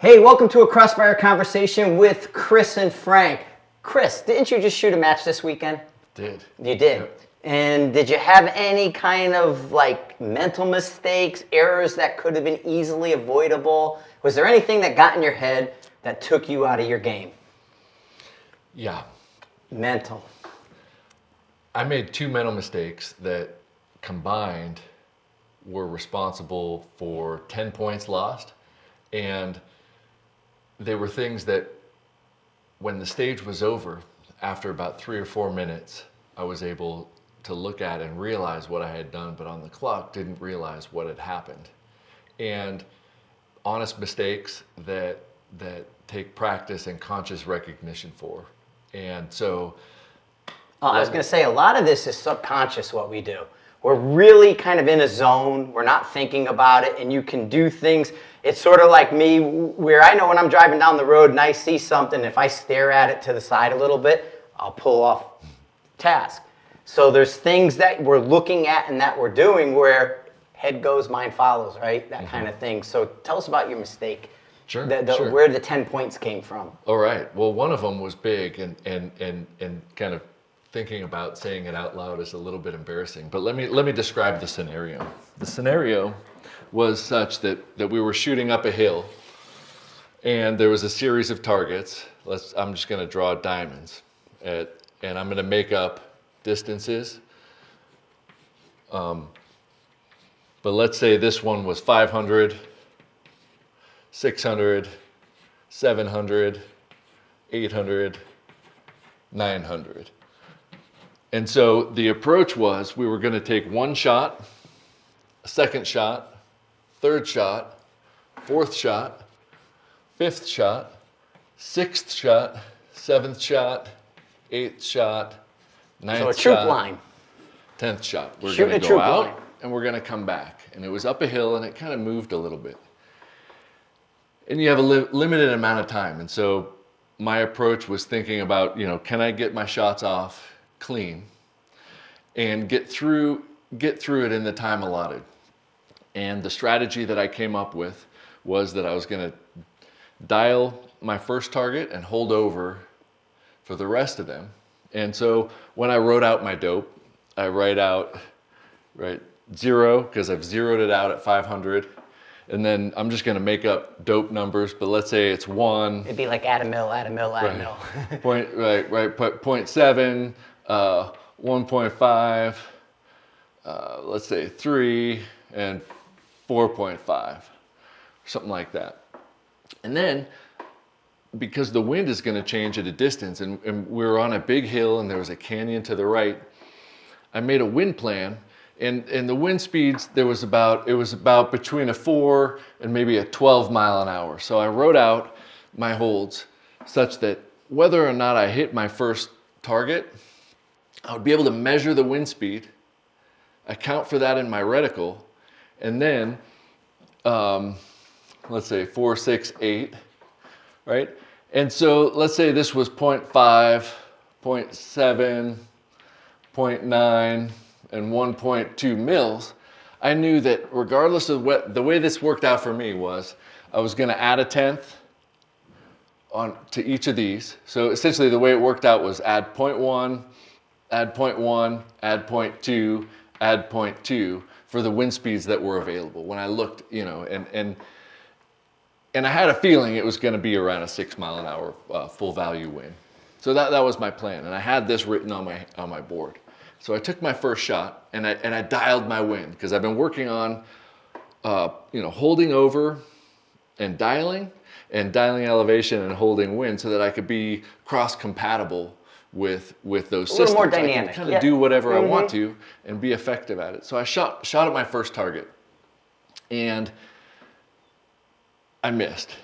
Hey, welcome to a Crossfire conversation with Chris and Frank. Chris, didn't you just shoot a match this weekend? Did. You did. Yep. And did you have any kind of like mental mistakes, errors that could have been easily avoidable? Was there anything that got in your head that took you out of your game? Yeah. Mental. I made two mental mistakes that combined were responsible for 10 points lost. And they were things that when the stage was over, after about 3 or 4 minutes, I was able to look at and realize what I had done, but on the clock didn't realize what had happened. And honest mistakes that take practice and conscious recognition for. And so I was going to say, a lot of this is subconscious, what we do. We're really kind of in a zone. We're not thinking about it, and you can do things. It's sort of like me, where I know when I'm driving down the road and I see something, if I stare at it to the side a little bit, I'll pull off task. So there's things that we're looking at and that we're doing where head goes, mind follows, right? That kind of thing. So tell us about your mistake. Sure, Sure. Where the 10 points came from. All right. Well, one of them was big and kind of thinking about saying it out loud is a little bit embarrassing. But let me describe the scenario. The scenario was such that we were shooting up a hill, and there was a series of targets. I'm just going to draw diamonds, and I'm going to make up distances. But let's say this one was 500, 600, 700, 800, 900. And so the approach was we were going to take one shot, a second shot, third shot, fourth shot, fifth shot, sixth shot, seventh shot, eighth shot, ninth shot. So a troop line. 10th shot. We're going to go out and we're going to come back. And it was up a hill and it kind of moved a little bit. And you have a limited amount of time. And so my approach was thinking about, can I get my shots off clean and get through it in the time allotted. And the strategy that I came up with was that I was going to dial my first target and hold over for the rest of them. And so when I wrote out my dope, I write out 0 because I've zeroed it out at 500. And then I'm just going to make up dope numbers, but let's say it's 1. It'd be like add a mil. 0.7, 1.5, let's say 3, and 4.5, something like that. And then, because the wind is going to change at a distance, and we were on a big hill and there was a canyon to the right, I made a wind plan. And the wind speeds, it was about between a 4 and maybe a 12 mile an hour. So I wrote out my holds such that whether or not I hit my first target, I would be able to measure the wind speed, account for that in my reticle, and then, let's say 4, 6, 8, right? And so let's say this was 0.5, 0.7, 0.9, and 1.2 mils, I knew that regardless of the way this worked out for me was I was going to add a 10th to each of these. So essentially the way it worked out was add 0.1, add 0.1, add 0.2, add 0.2 for the wind speeds that were available. When I looked, and I had a feeling it was going to be around a 6 mile an hour full value wind. So that was my plan, and I had this written on my board. So I took my first shot and I dialed my wind because I've been working on, holding over and dialing elevation and holding wind so that I could be cross compatible with those systems. A little more dynamic. I can kind of do whatever I want to and be effective at it. So I shot at my first target and I missed.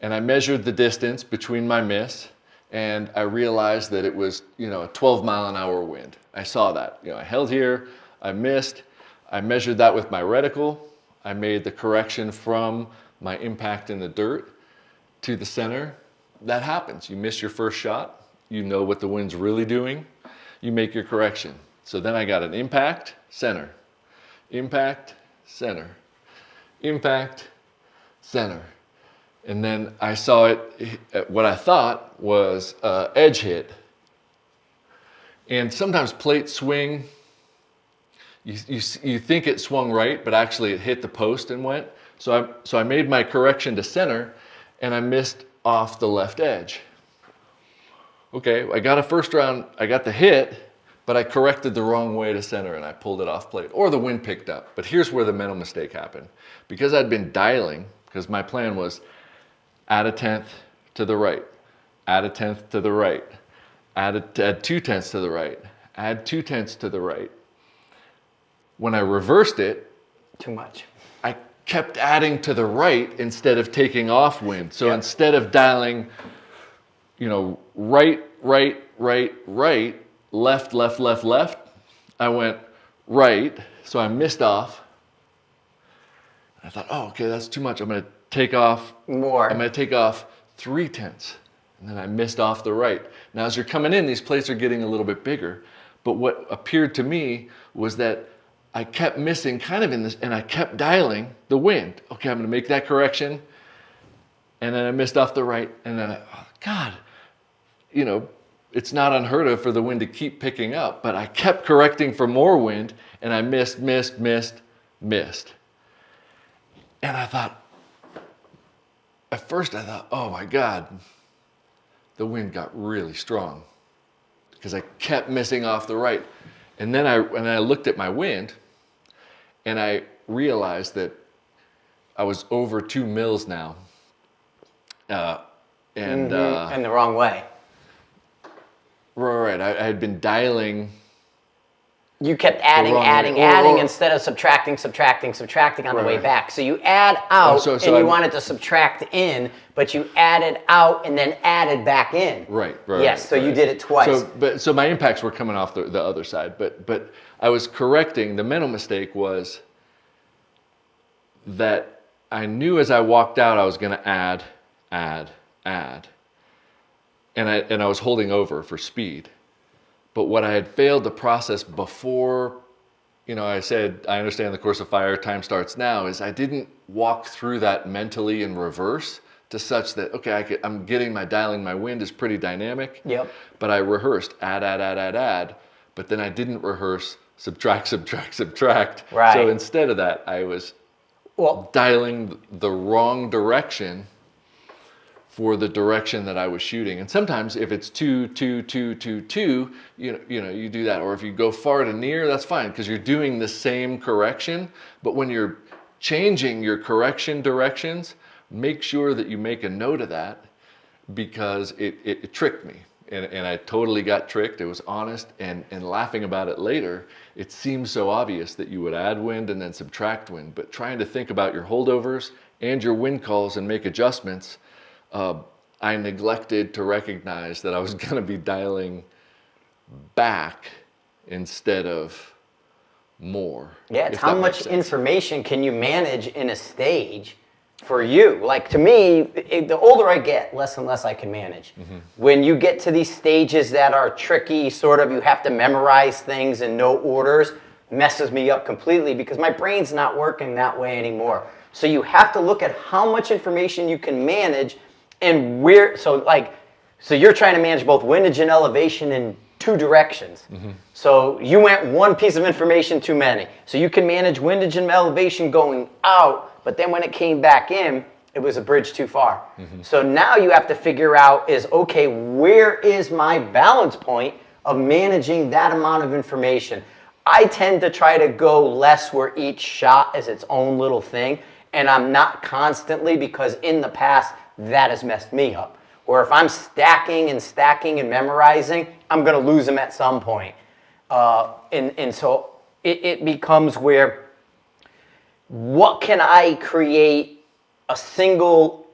And I measured the distance between my miss. And I realized that it was, a 12 mile an hour wind. I saw that. I held here, I missed. I measured that with my reticle. I made the correction from my impact in the dirt to the center. That happens. You miss your first shot. You know what the wind's really doing. You make your correction. So then I got an impact, center, impact, center, impact, center, And then I saw it, what I thought was edge hit. And sometimes plates swing. You think it swung right, but actually it hit the post and went. So I made my correction to center, and I missed off the left edge. Okay, I got a first round, I got the hit, but I corrected the wrong way to center and I pulled it off plate, or the wind picked up. But here's where the mental mistake happened. Because I'd been dialing, because my plan was add a tenth to the right, add a tenth to the right, add 2/10 to the right, add 2/10 to the right. When I reversed it, too much. I kept adding to the right instead of taking off wind. So Yep. instead of dialing, right, left, I went right, so I missed off. I thought, oh, okay, that's too much. I'm going to take off more. I'm going to take off 3/10, and then I missed off the right. Now, as you're coming in, these plates are getting a little bit bigger, but what appeared to me was that I kept missing kind of in this, and I kept dialing the wind. Okay, I'm going to make that correction, and then I missed off the right, and then God, it's not unheard of for the wind to keep picking up, but I kept correcting for more wind, and I missed. And I thought, at first I thought, oh my God, the wind got really strong because I kept missing off the right. And then I looked at my wind, and I realized that I was over 2 mils now. And the wrong way. Right. I had been dialing. You kept adding instead of subtracting on the way Right. back. So you add out, so and you wanted to subtract in, but you added out and then added back in. Right. Yes, so you did it twice. So my impacts were coming off the other side, but I was correcting. The mental mistake was that I knew as I walked out I was going to add, and I was holding over for speed. But what I had failed to process before, I said, I understand the course of fire, time starts now, is I didn't walk through that mentally in reverse to such that, okay, I'm getting my dialing, my wind is pretty dynamic. Yep. But I rehearsed add, but then I didn't rehearse subtract. Right. So instead of that, I was dialing the wrong direction for the direction that I was shooting. And sometimes if it's 2, 2, 2, 2, 2, you do that. Or if you go far to near, that's fine because you're doing the same correction. But when you're changing your correction directions, make sure that you make a note of that because it tricked me. And I totally got tricked. It was honest. And laughing about it later, it seems so obvious that you would add wind and then subtract wind. But trying to think about your holdovers and your wind calls and make adjustments, I neglected to recognize that I was going to be dialing back instead of more. Yeah, it's how much information can you manage in a stage for you? Like to me, the older I get, less and less I can manage. Mm-hmm. When you get to these stages that are tricky, sort of, you have to memorize things in no orders, messes me up completely because my brain's not working that way anymore. So you have to look at how much information you can manage and where, so you're trying to manage both windage and elevation in 2 directions. Mm-hmm. So you went one piece of information too many. So you can manage windage and elevation going out, but then when it came back in, it was a bridge too far. Mm-hmm. So now you have to figure out where is my balance point of managing that amount of information? I tend to try to go less where each shot is its own little thing, and I'm not constantly because in the past, that has messed me up. Or if I'm stacking and memorizing, I'm going to lose them at some point. And so it becomes where, what can I create a single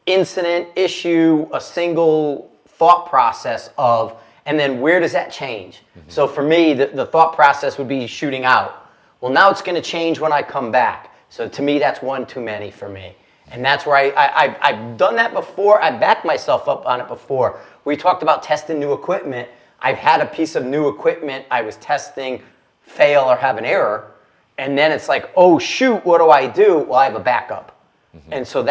incident, issue, a single thought process of, and then where does that change? Mm-hmm. So for me, the thought process would be shooting out. Well, now it's going to change when I come back. So to me, that's one too many for me. And that's where I've done that before. I backed myself up on it before. We talked about testing new equipment. I've had a piece of new equipment I was testing fail or have an error. And then it's like, oh, shoot, what do? Well, I have a backup. And so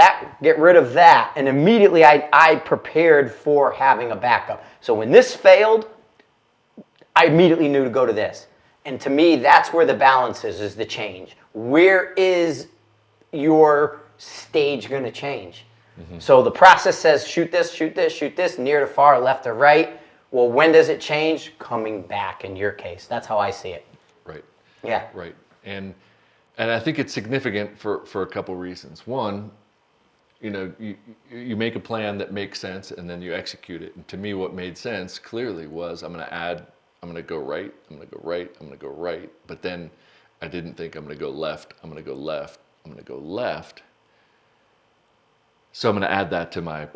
get rid of that. And immediately I prepared for having a backup. So when this failed, I immediately knew to go to this. And to me, that's where the balance is the change. Where is your stage going to change? So the process says shoot this, shoot this, shoot this, near to far, left or right. Well, when does it change? Coming back in your case. That's how I see it. Right. Yeah. Right. And I think it's significant for a couple reasons. One, you make a plan that makes sense and then you execute it. And to me, what made sense clearly was I'm going to go right, I'm going to go right, I'm going to go right. But then I didn't think I'm going to go left, I'm going to go left, I'm going to go left. So I'm going to add that to my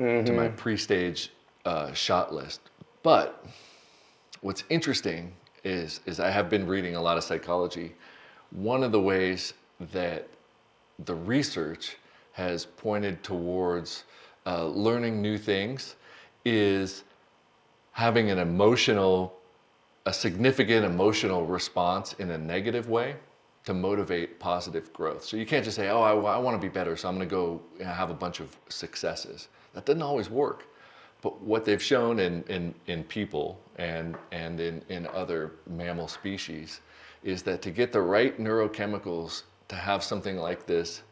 pre-stage shot list. But what's interesting is I have been reading a lot of psychology. One of the ways that the research has pointed towards learning new things is having a significant emotional response in a negative way to motivate positive growth. So you can't just say, oh, I want to be better, so I'm going to go have a bunch of successes. That doesn't always work. But what they've shown in people and in other mammal species is that to get the right neurochemicals to have something like this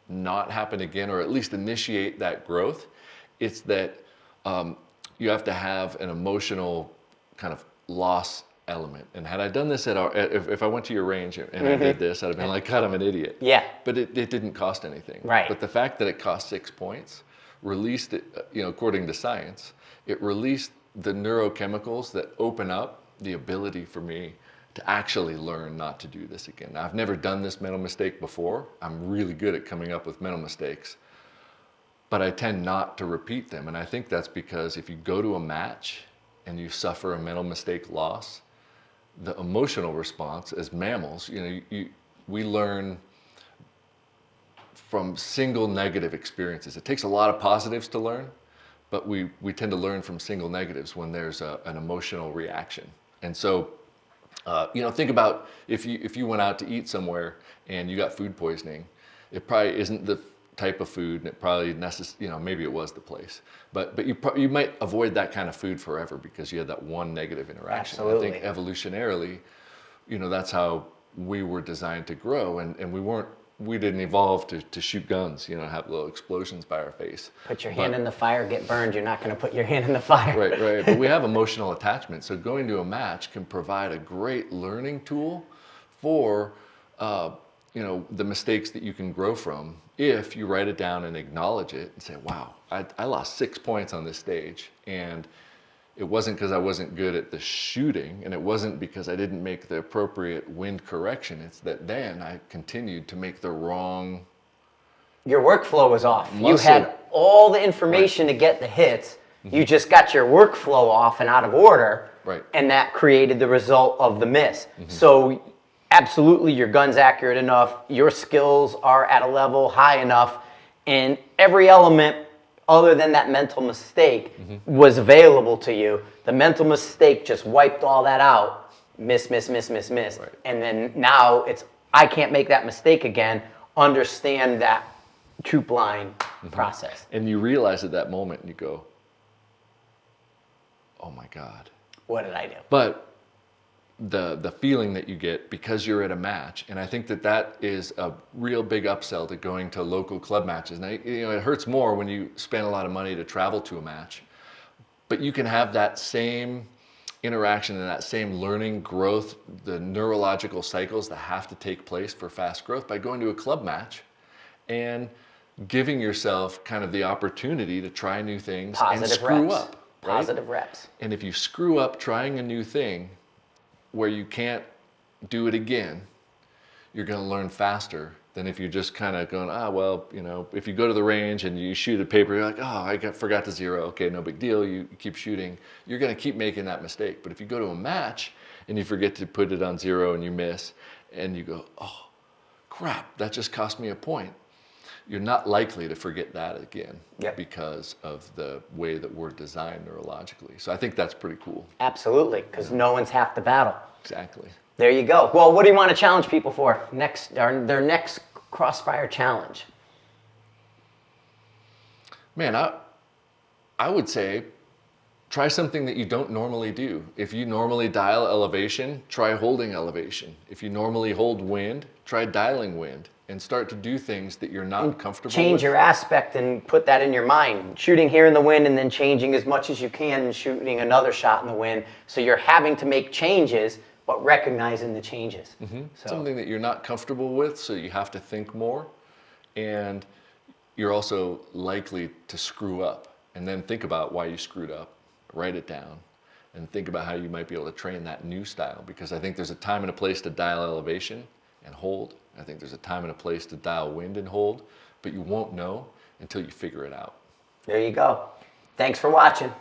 not happen again, or at least initiate that growth, it's that you have to have an emotional kind of loss element. And had I done this if I went to your range and I did this, I'd have been like, God, I'm an idiot. Yeah. But it didn't cost anything. Right. But the fact that it cost 6 points released it, according to science, it released the neurochemicals that open up the ability for me to actually learn not to do this again. Now, I've never done this mental mistake before. I'm really good at coming up with mental mistakes, but I tend not to repeat them. And I think that's because if you go to a match and you suffer a mental mistake loss, the emotional response as mammals, we learn from single negative experiences. It takes a lot of positives to learn, but we tend to learn from single negatives when there's an emotional reaction. And so, think about if you went out to eat somewhere and you got food poisoning, it probably isn't the type of food, and it probably maybe it was the place, but you might avoid that kind of food forever because you had that one negative interaction. Absolutely. I think evolutionarily, that's how we were designed to grow, and we didn't evolve to shoot guns, have little explosions by our face. Put your hand in the fire, get burned. You're not going to put your hand in the fire. Right. But we have emotional attachment. So going to a match can provide a great learning tool for, the mistakes that you can grow from if you write it down and acknowledge it and say, wow, I lost 6 points on this stage. And it wasn't because I wasn't good at the shooting, and it wasn't because I didn't make the appropriate wind correction. It's that then I continued to make the wrong. Your workflow was off. Muscle. You had all the information to get the hits. You just got your workflow off and out of order. Right. And that created the result of the miss. So absolutely, your gun's accurate enough. Your skills are at a level high enough. And every element other than that mental mistake was available to you. The mental mistake just wiped all that out. Miss. Right. And then now I can't make that mistake again. Understand that troop line process. And you realize at that moment, and you go, oh my God. What did I do? But the feeling that you get because you're at a match, and I think that is a real big upsell to going to local club matches. Now, it hurts more when you spend a lot of money to travel to a match, but you can have that same interaction and that same learning growth, the neurological cycles that have to take place for fast growth by going to a club match and giving yourself kind of the opportunity to try new things and screw up. Right? Positive reps. And if you screw up trying a new thing where you can't do it again, you're going to learn faster than if you're just kind of going, if you go to the range and you shoot a paper, you're like, forgot to zero. Okay, no big deal. You keep shooting. You're going to keep making that mistake. But if you go to a match and you forget to put it on zero and you miss, and you go, oh, crap, that just cost me a point. You're not likely to forget that again because of the way that we're designed neurologically. So I think that's pretty cool. Absolutely, because no one's half the battle. Exactly. There you go. Well, what do you want to challenge people for their next Crossfire challenge? Man, I would say try something that you don't normally do. If you normally dial elevation, try holding elevation. If you normally hold wind, try dialing wind and start to do things that you're not comfortable Change with. your aspect and put that in your mind. Shooting here in the wind and then changing as much as you can and shooting another shot in the wind. So you're having to make changes, but recognizing the changes. So, Something that you're not comfortable with, so you have to think more. And you're also likely to screw up. And then think about why you screwed up. Write it down. And think about how you might be able to train that new style. Because I think there's a time and a place to dial elevation and hold. I think there's a time and a place to dial wind and hold. But you won't know until you figure it out. there you go. Thanks for watching.